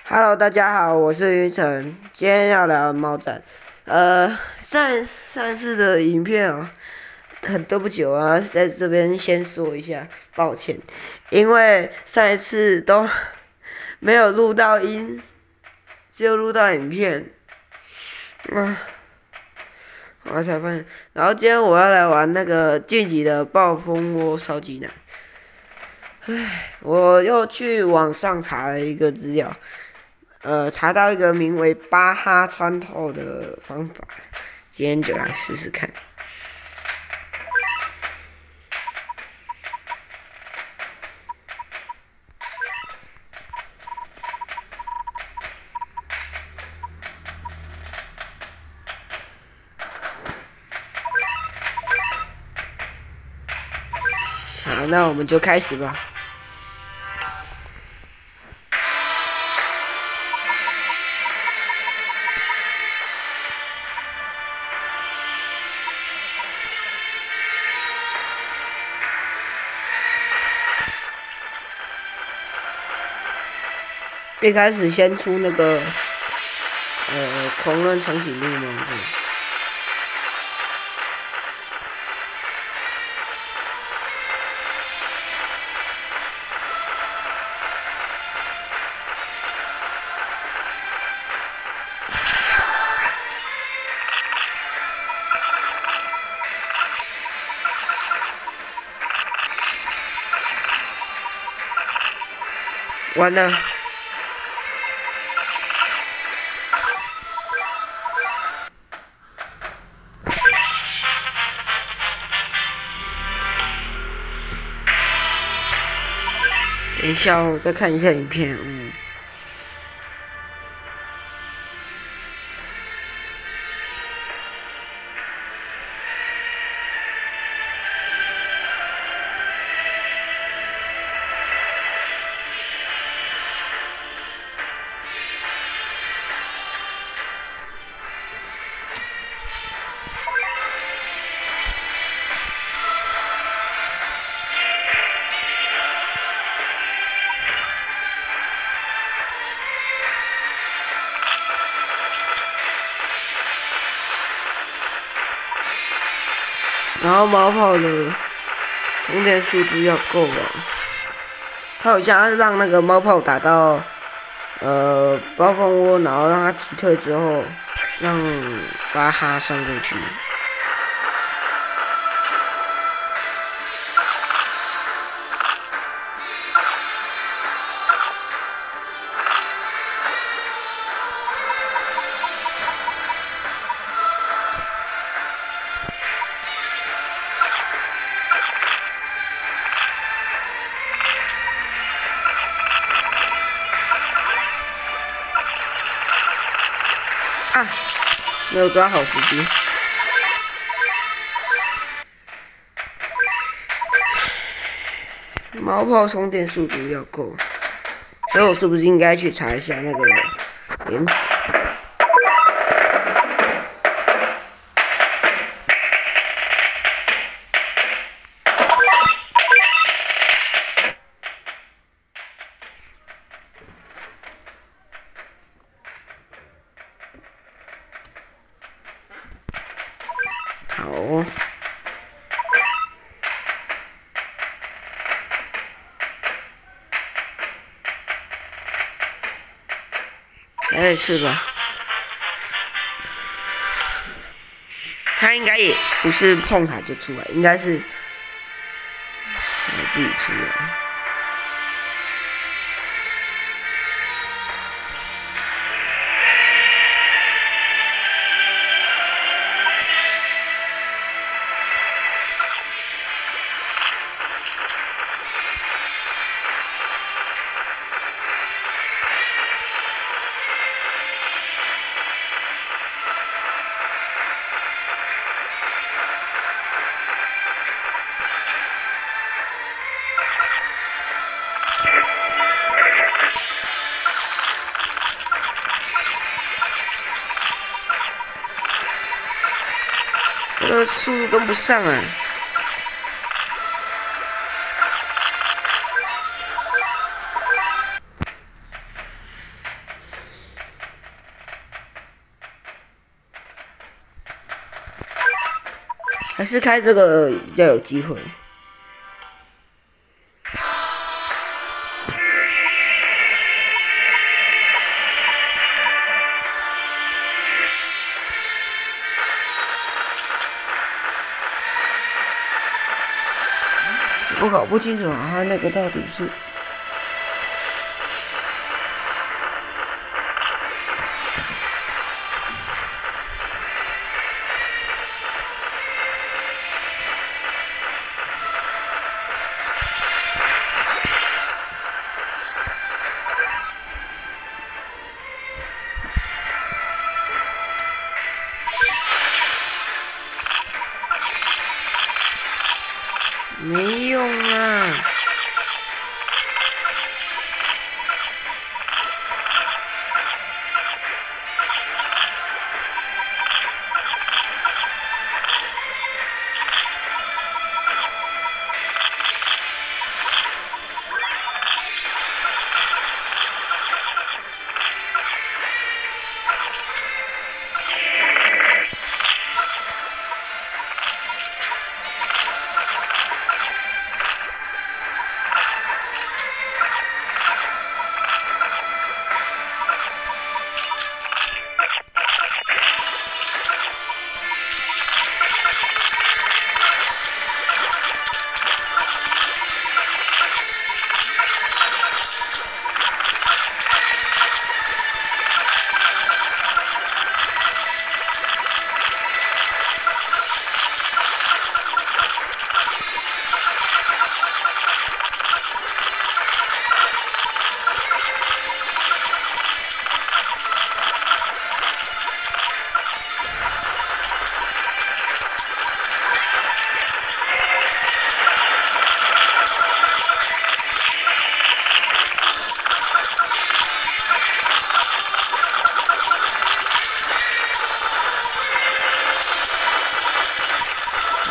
Hello，大家好，我是云晨，今天要聊猫战。上一次的影片很对不起，我要在这边先说一下抱歉，因为上一次都没有录到音，只有录到影片。我才发现，然后今天我要来玩那个晋级的暴风窝超级难。我又去网上查了一个资料，查到一个名为巴哈穿透的方法，今天就来试试看。好，那我们就开始吧。一开始先出那个狂乱长颈鹿吗？完了。等一下，我再看一下影片。然后猫炮的充电速度要够啊，他好像要让那个猫炮打到暴风窝，然后让它击退之后，让巴哈上过去。啊，没有抓好时机。猫炮充电速度要够，所以我是不是应该去查一下那个连？好。来一次吧。他应该也不是碰它就出来，应该是自己出来。速度跟不上啊！还是开这个比较有机会。我搞不清楚啊，他那个到底是。没用啊！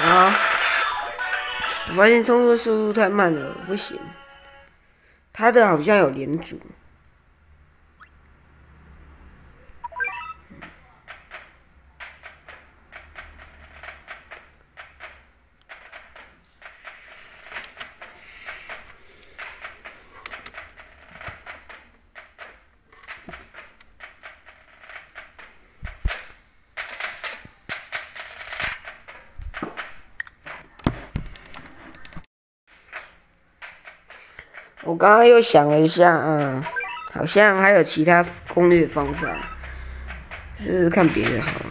啊！我发现冲刺速度太慢了，不行。他的好像有连组。我刚刚又想了一下，好像还有其他攻略方法，试试看别的好了。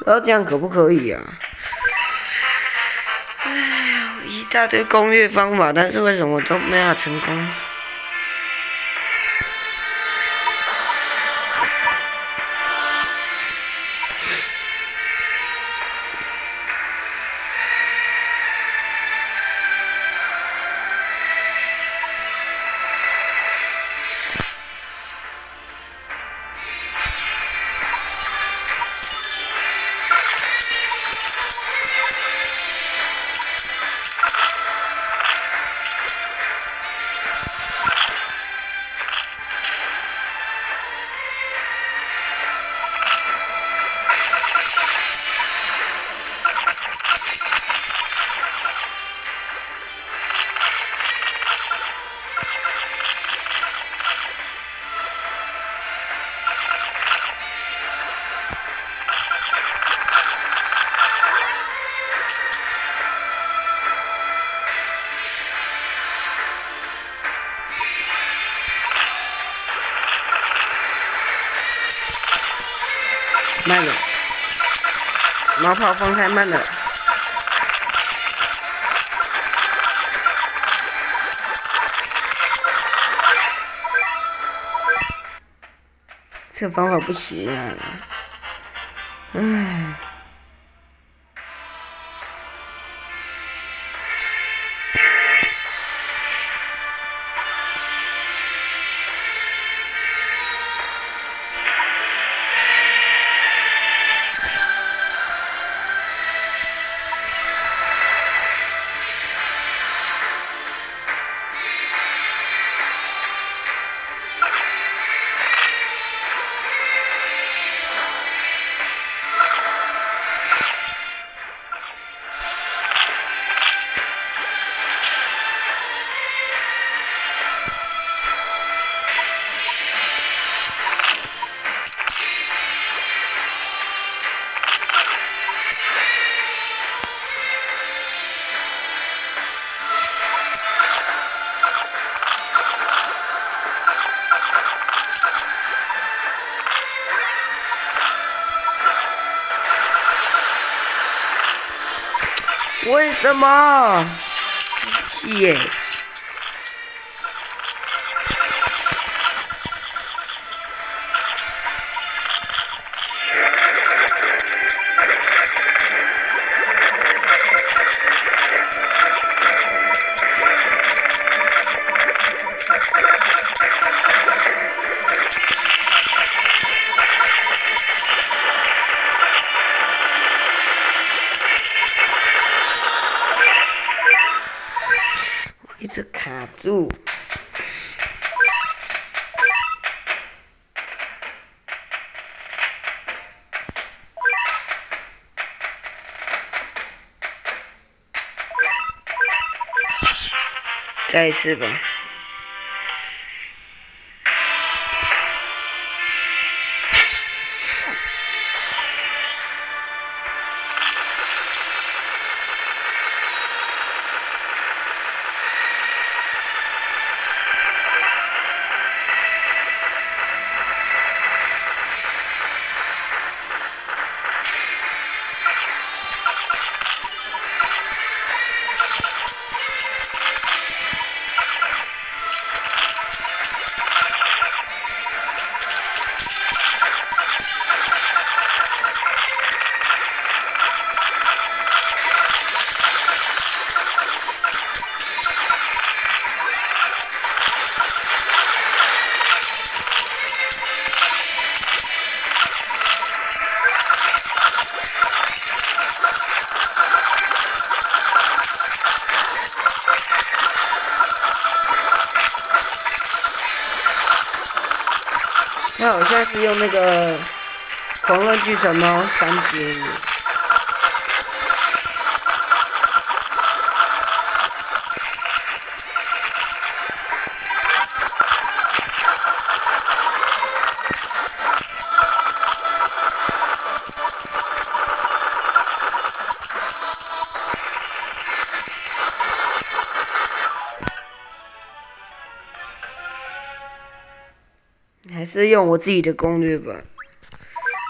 不知道这样可不可以啊？哎，一大堆攻略方法，但是为什么都没法成功？慢了，毛炮放太慢了。这方法不行啊！唉。为什么？气耶！一直卡住。再一次吧。他好像是用那个狂热巨神猫3阶。还是用我自己的攻略吧，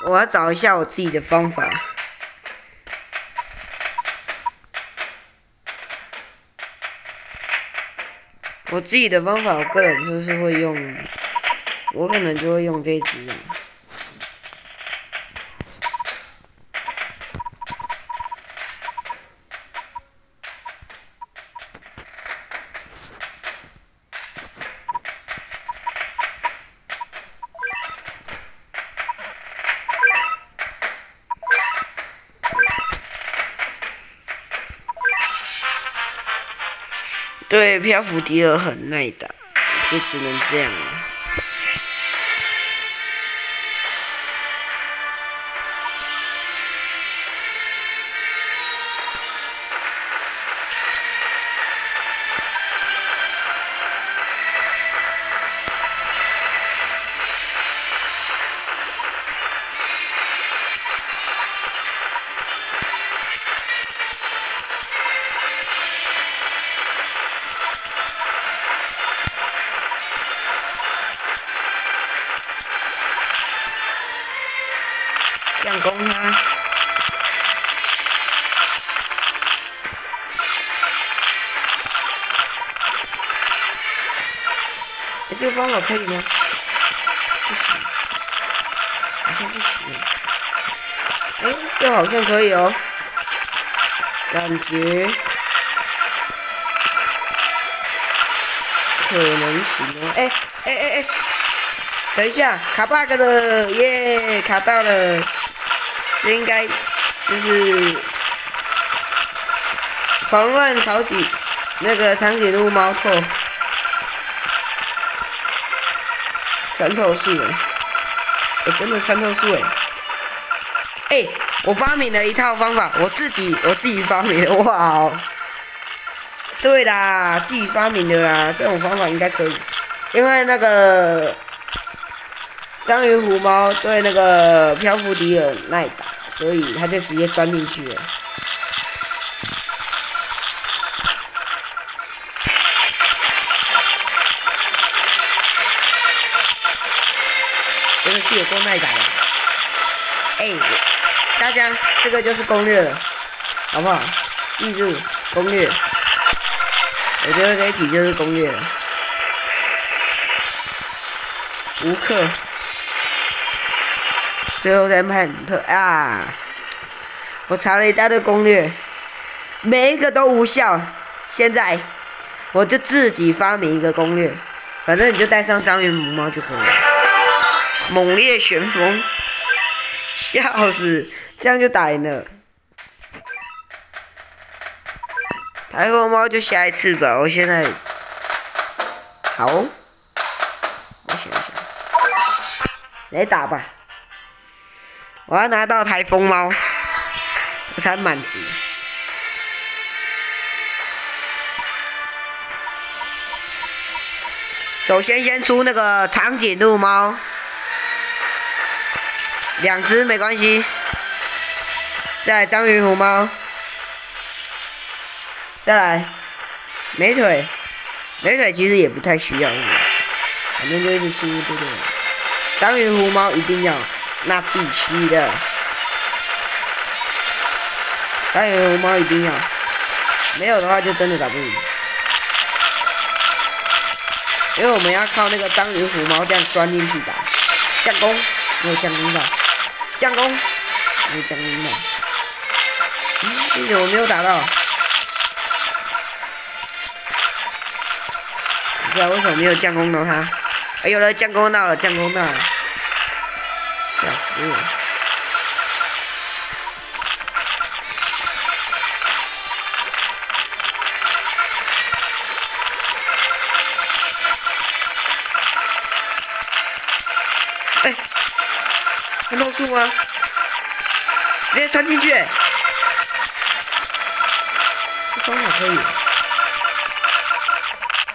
我要找一下我自己的方法。我自己的方法，我个人就是会用，我可能就会用这一只。对，漂浮迪尔很耐打，就只能这样了。这样攻他，这个方法可以吗？不行，好像不行。这好像可以哦，感觉可能行哦。等一下，卡 bug 了，耶，卡到了。这应该就是狂乱长颈鹿猫头穿透术真的穿透术我发明了一套方法，我自己发明的，哇哦！对啦，自己发明的啦，这种方法应该可以，因为那个章鱼虎猫对那个漂浮迪尔耐打，所以他就直接钻进去了。真的是有够耐打的。大家这个就是攻略了，好不好？记住攻略。我觉得这一集就是攻略了。无克，最后再派姆特啊！我查了一大堆攻略，每一个都无效。现在我就自己发明一个攻略，反正你就带上章鱼母猫就可以了。猛烈旋风，笑死！这样就打赢了。台风猫就下一次吧，我现在好，我想想，来打吧。我要拿到台风猫，我才满足。首先出那个长颈鹿猫，2只没关系。再来章鱼虎猫，再来美腿，美腿其实也不太需要，反正就一直出这个。章鱼虎猫一定要，那必须的。章鱼虎猫一定要，没有的话就真的打不赢。因为我们要靠那个章鱼虎猫这样钻进去打，降攻没有降攻到，降攻没有降攻到，为什么没有打到？不知道为什么没有降攻到他？哎，有了，降攻到了，降攻到了，吓死我！哎，穿透术吗？直接穿进去，这方法可以，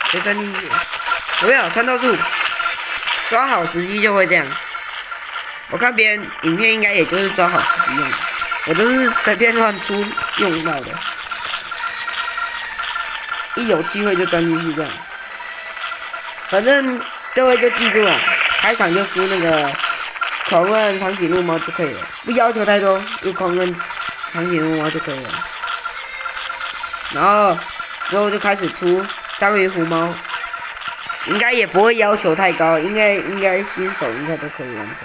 直接穿进去，有没有穿透术？抓好时机就会这样。我看别人影片应该也就是抓好时机用的，我都是随便乱出用到的，一有机会就钻进去这样。反正各位就记住了。开场就输那个狂摁长颈鹿猫就可以了，不要求太多，就狂摁长颈鹿猫就可以了。然后之后就开始出章鱼虎猫，应该也不会要求太高，应该新手应该都可以完成。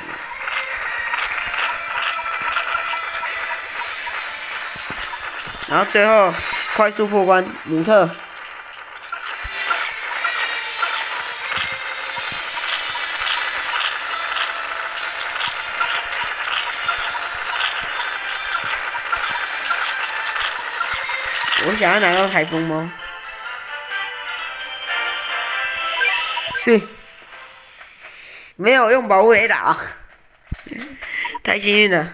然后最后快速破关姆特。我想要拿到台风猫，是没有用保护雷达，太幸运了。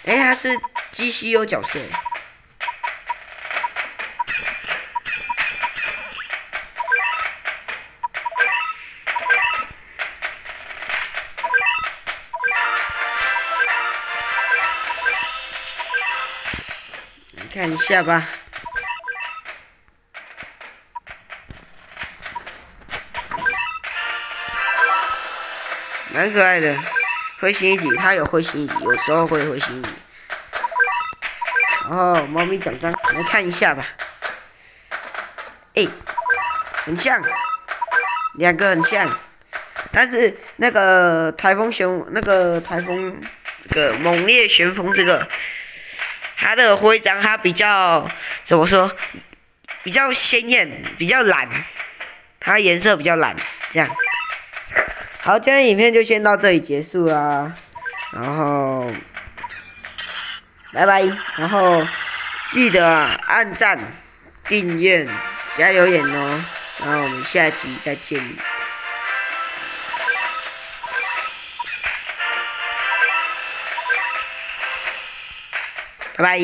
哎，他是GCU角色。看一下吧，蛮可爱的。会心一击，它有会心一击，有时候会心一击。然后猫咪奖章，来看一下吧。哎，很像，2个很像，但是那个台风猛烈旋风这个。它的徽章它比较怎么说？比较鲜艳，比较蓝，它颜色比较蓝，这样。好，今天影片就先到这里结束啦，然后拜拜，然后记得按赞、订阅、加留言哦，然后我们下集再见，拜拜。